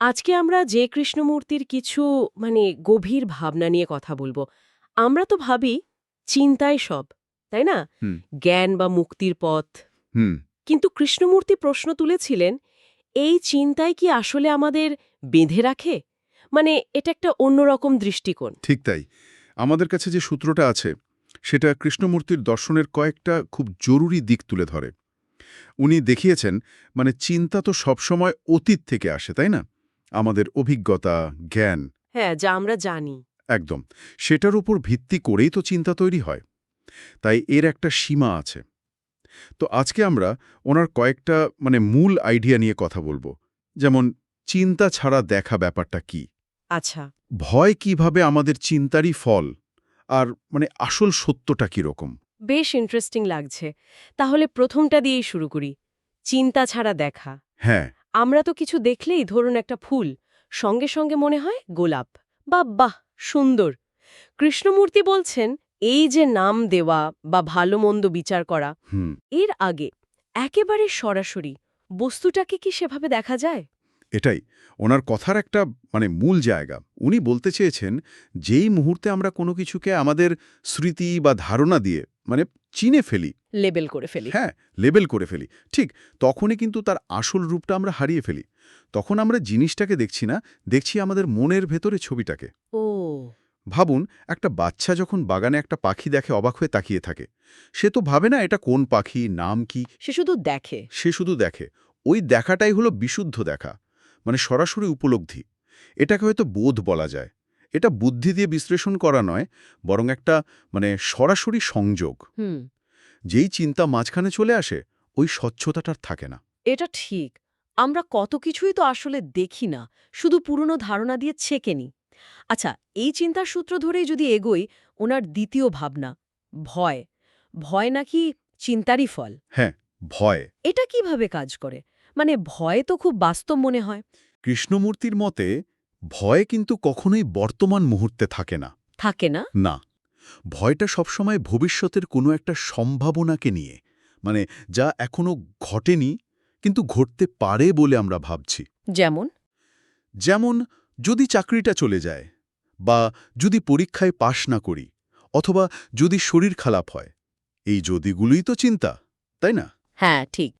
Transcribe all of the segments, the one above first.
আজকে আমরা যে কৃষ্ণমূর্তির কিছু গভীর ভাবনা নিয়ে কথা বলবো। আমরা তো ভাবি চিন্তাই সব, তাই না? হুম, জ্ঞান বা মুক্তির পথ। হুম, কিন্তু কৃষ্ণমূর্তি প্রশ্ন তুলেছিলেন, এই চিন্তাই কি আসলে আমাদের বেঁধে রাখে? এটা একটা অন্যরকম দৃষ্টিকোণ। ঠিক তাই। আমাদের কাছে যে সূত্রটা আছে, সেটা কৃষ্ণমূর্তির দর্শনের কয়েকটা খুব জরুরি দিক তুলে ধরে। উনি দেখিয়েছেন, চিন্তা তো সবসময় অতীত থেকে আসে, তাই না? আমাদের অভিজ্ঞতা, জ্ঞান, হ্যাঁ, যা আমরা জানি। একদম। সেটার উপর ভিত্তি করেই তো চিন্তা তৈরি হয়। তাই এর একটা সীমা আছে। তো আজকে আমরা ওনার কয়েকটা মূল আইডিয়া নিয়ে কথা বলবো। যেমন, চিন্তা ছাড়া দেখা ব্যাপারটা কি? আচ্ছা, ভয় কিভাবে আমাদের চিন্তারই ফল? আর আসল সত্যটা কিরকম? বেশ ইন্টারেস্টিং লাগছে। তাহলে প্রথমটা দিয়েই শুরু করি। চিন্তা ছাড়া দেখা। হ্যাঁ, আমরা তো কিছু দেখলেই ধরুন একটা ফুল, সঙ্গে সঙ্গে মনে হয় গোলাপ বা বাহ সুন্দর। কৃষ্ণমূর্তি বলছেন এই যে নাম দেওয়া বা ভালো মন্দ বিচার করা, হুম, এর আগে একেবারে সরাসরি বস্তুটাকে কি সেভাবে দেখা যায়? এটাই ওনার কথার একটা মূল জায়গা। উনি বলতে চেয়েছেন, যেই মুহূর্তে আমরা কোনো কিছুকে আমাদের স্মৃতি বা ধারণা দিয়ে চিনে ফেলি, লেবেল করে ফেলি। হ্যাঁ, লেবেল করে ফেলি, ঠিক তখনই কিন্তু তার আসল রূপটা আমরা হারিয়ে ফেলি। তখন আমরা জিনিসটাকে দেখছি না, দেখছি আমাদের মনের ভেতরে ছবিটাকে। ও, ভাবুন, একটা বাচ্চা যখন বাগানে একটা পাখি দেখে অবাক হয়ে তাকিয়ে থাকে, সে তো ভাবে না এটা কোন পাখি, নাম কি, সে শুধু দেখে। সে শুধু দেখে। ওই দেখাটাই হলো বিশুদ্ধ দেখা, সরাসরি উপলব্ধি। এটাকে হয়তো বোধ বলা যায়। এটা বুদ্ধি দিয়ে বিশ্লেষণ করা নয়, বরং একটা সরাসরি সংযোগ। হুম, যেই চিন্তা মাঝখানে চলে আসে, ওই স্বচ্ছতাটার থাকে না। এটা ঠিক। আমরা কত কিছুই তো আসলে দেখি না, শুধু পুরনো ধারণা দিয়ে ছেকে নিই। আচ্ছা, এই চিন্তার সূত্র ধরেই যদি এগোই, ওনার দ্বিতীয় ভাবনা, ভয়। ভয় নাকি চিন্তারই ফল। হ্যাঁ, ভয়। এটা কিভাবে কাজ করে? ভয় তো খুব বাস্তব মনে হয়। কৃষ্ণমূর্তির মতে ভয় কিন্তু কখনোই বর্তমান মুহূর্তে থাকে না। থাকে না? না, ভয়টা সবসময় ভবিষ্যতের কোনো একটা সম্ভাবনাকে নিয়ে, মানে যা এখনো ঘটেনি কিন্তু ঘটতে পারে বলে আমরা ভাবছি। যেমন? যেমন, যদি চাকরিটা চলে যায়, বা যদি পরীক্ষায় পাশ না করি, অথবা যদি শরীর খারাপ হয়। এই যদিগুলোই তো চিন্তা, তাই না? হ্যাঁ, ঠিক।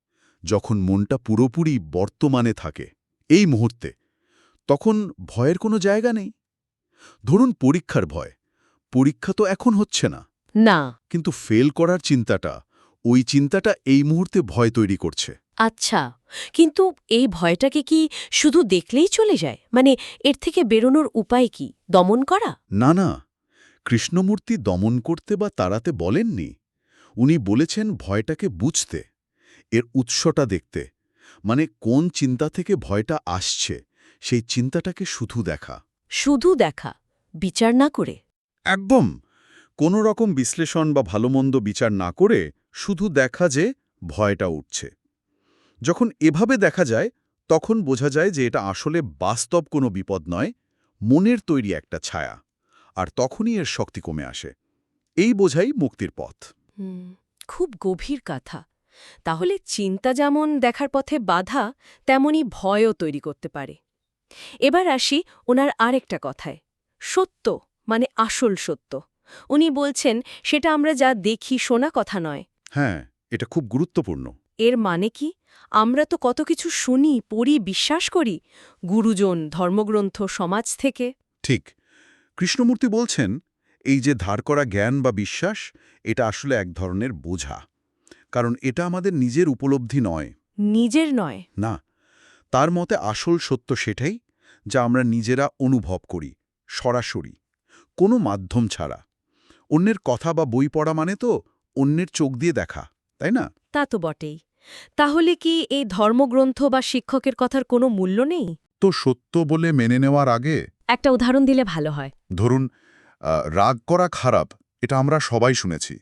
যখন মনটা পুরোপুরি বর্তমানে থাকে, এই মুহূর্তে, তখন ভয়ের কোনো জায়গা নেই। ধরুন পরীক্ষার ভয়। পরীক্ষা তো এখন হচ্ছে না, না। কিন্তু ফেল করার চিন্তাটা, ওই চিন্তাটা এই মুহূর্তে ভয় তৈরি করছে। আচ্ছা, কিন্তু এই ভয়টাকে কি শুধু দেখলেই চলে যায়? এর থেকে বেরোনোর উপায় কি? দমন করা? না, না, কৃষ্ণমূর্তি দমন করতে বা তাড়াতে বলেননি। উনি বলেছেন ভয়টাকে বুঝতে, এর উৎসটা দেখতে, কোন চিন্তা থেকে ভয়টা আসছে, সেই চিন্তাটাকে শুধু দেখা। শুধু দেখা, বিচার না করে? একদম। কোনো রকম বিশ্লেষণ বা ভালোমন্দ বিচার না করে শুধু দেখা যে ভয়টা উঠছে। যখন এভাবে দেখা যায়, তখন বোঝা যায় যে এটা আসলে বাস্তব কোনো বিপদ নয়, মনের তৈরি একটা ছায়া। আর তখনই এর শক্তি কমে আসে। এই বোঝাই মুক্তির পথ। হুম, খুব গভীর কথা। তাহলে চিন্তা যেমন দেখার পথে বাধা, তেমনি ভয়ও তৈরি করতে পারে। এবার আসি ওনার আরেকটা কথায়। সত্য, আসল সত্য। উনি বলছেন সেটা আমরা যা দেখি শোনা কথা নয়। হ্যাঁ, এটা খুব গুরুত্বপূর্ণ। এর মানে কি? আমরা তো কত কিছু শুনি, পড়ি, বিশ্বাস করি, গুরুজন, ধর্মগ্রন্থ, সমাজ থেকে। ঠিক। কৃষ্ণমূর্তি বলছেন, এই যে ধার করা জ্ঞান বা বিশ্বাস, এটা আসলে এক ধরনের বোঝা। কারণ এটা আমাদের নিজের উপলব্ধি নয়। নিজের নয়। না, তার মতে আসল সত্য সেটাই, যা আমরা নিজেরা অনুভব করি, সরাসরি, কোনো মাধ্যম ছাড়া। অন্যের কথা বা বই পড়া মানে তো অন্যের চোখ দিয়ে দেখা, তাই না? তা তো বটেই। তাহলে কি এই ধর্মগ্রন্থ বা শিক্ষকের কথার কোনো মূল্য নেই? তো সত্য বলে মেনে নেওয়ার আগে, একটা উদাহরণ দিলে ভালো হয়। ধরুন, রাগ করা খারাপ, এটা আমরা সবাই শুনেছি।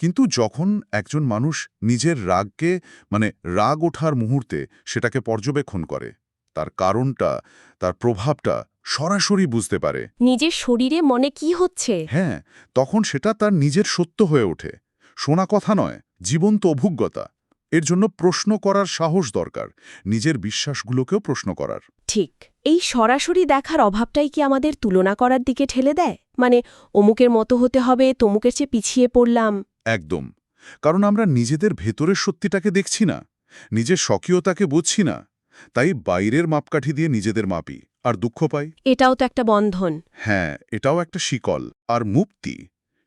কিন্তু যখন একজন মানুষ নিজের রাগকে, রাগ ওঠার মুহূর্তে সেটাকে পর্যবেক্ষণ করে, তার কারণটা, তার প্রভাবটা সরাসরি বুঝতে পারে, নিজের শরীরে মনে কি হচ্ছে? হ্যাঁ, তখন সেটা তার নিজের সত্য হয়ে ওঠে। শোনা কথা নয়, জীবন্ত অভিজ্ঞতা। এর জন্য প্রশ্ন করার সাহস দরকার, নিজের বিশ্বাসগুলোকেও প্রশ্ন করার। ঠিক। এই সরাসরি দেখার অভাবটাই কি আমাদের তুলনা করার দিকে ঠেলে দেয়? মানে অমুকের মতো হতে হবে, তমুকের চেয়ে পিছিয়ে পড়লাম। একদম। কারণ আমরা নিজেদের ভেতরের সত্যিটাকে দেখছি না, নিজের স্বকীয়তাকে বুঝছি না, তাই বাইরের মাপকাঠি দিয়ে নিজেদের মাপি আর দুঃখ পাই। এটাও তো একটা বন্ধন। হ্যাঁ, এটাও একটা শিকল। আর মুক্তি,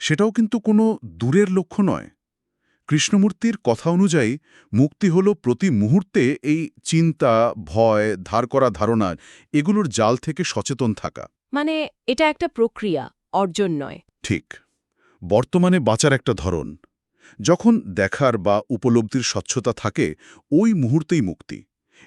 সেটাও কিন্তু কোনো দূরের লক্ষ্য নয়। কৃষ্ণমূর্তির কথা অনুযায়ী মুক্তি হল প্রতি মুহূর্তে এই চিন্তা, ভয়, ধার করা ধারণা, এগুলোর জাল থেকে সচেতন থাকা। মানে এটা একটা প্রক্রিয়া, অর্জন নয়। ঠিক। বর্তমানে বাঁচার একটা ধরন। যখন দেখার বা উপলব্ধির স্বচ্ছতা থাকে, ওই মুহূর্তেই মুক্তি।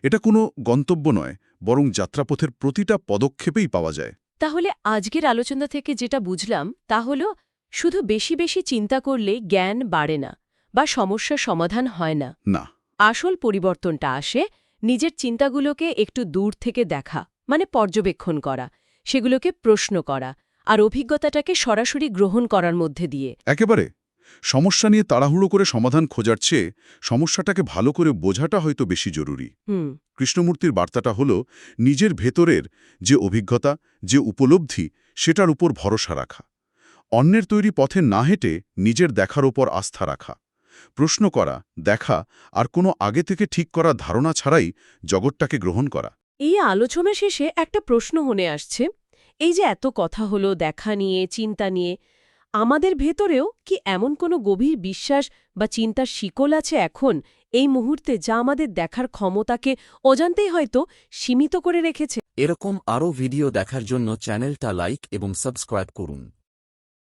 এটা কোনো গন্তব্য নয়, বরং যাত্রাপথের প্রতিটা পদক্ষেপেই পাওয়া যায়। তাহলে আজকের আলোচনা থেকে যেটা বুঝলাম তা হলো, শুধু বেশি বেশি চিন্তা করলে জ্ঞান বাড়ে না বা সমস্যার সমাধান হয় না। না। আসল পরিবর্তনটা আসে নিজের চিন্তাগুলোকে একটু দূর থেকে দেখা, মানে পর্যবেক্ষণ করা, সেগুলোকে প্রশ্ন করা আর অভিজ্ঞতাটাকে সরাসরি গ্রহণ করার মধ্যে দিয়ে। একেবারে। সমস্যা নিয়ে তাড়াহুড়ো করে সমাধান খোঁজার চেয়ে সমস্যাটাকে ভালো করে বোঝাটা হয়তো বেশি জরুরি। কৃষ্ণমূর্তির বার্তাটা হল নিজের ভেতরের যে অভিজ্ঞতা, যে উপলব্ধি, সেটার উপর ভরসা রাখা। অন্যের তৈরি পথে না হেঁটে নিজের দেখার ওপর আস্থা রাখা। প্রশ্ন করা, দেখা আর কোনো আগে থেকে ঠিক করা ধারণা ছাড়াই জগৎটাকে গ্রহণ করা। এই আলোচনা শেষে একটা প্রশ্ন মনে আসছে, এই যে এত কথা হলো দেখা নিয়ে, চিন্তা নিয়ে, আমাদের ভেতরেও কি এমন কোনো গভীর বিশ্বাস বা চিন্তার শিকল আছে এখন এই মুহূর্তে, যা আমাদের দেখার ক্ষমতাকে অজান্তেই হয়তো সীমিত করে রেখেছে? এরকম আরও ভিডিও দেখার জন্য চ্যানেলটা লাইক এবং সাবস্ক্রাইব করুন।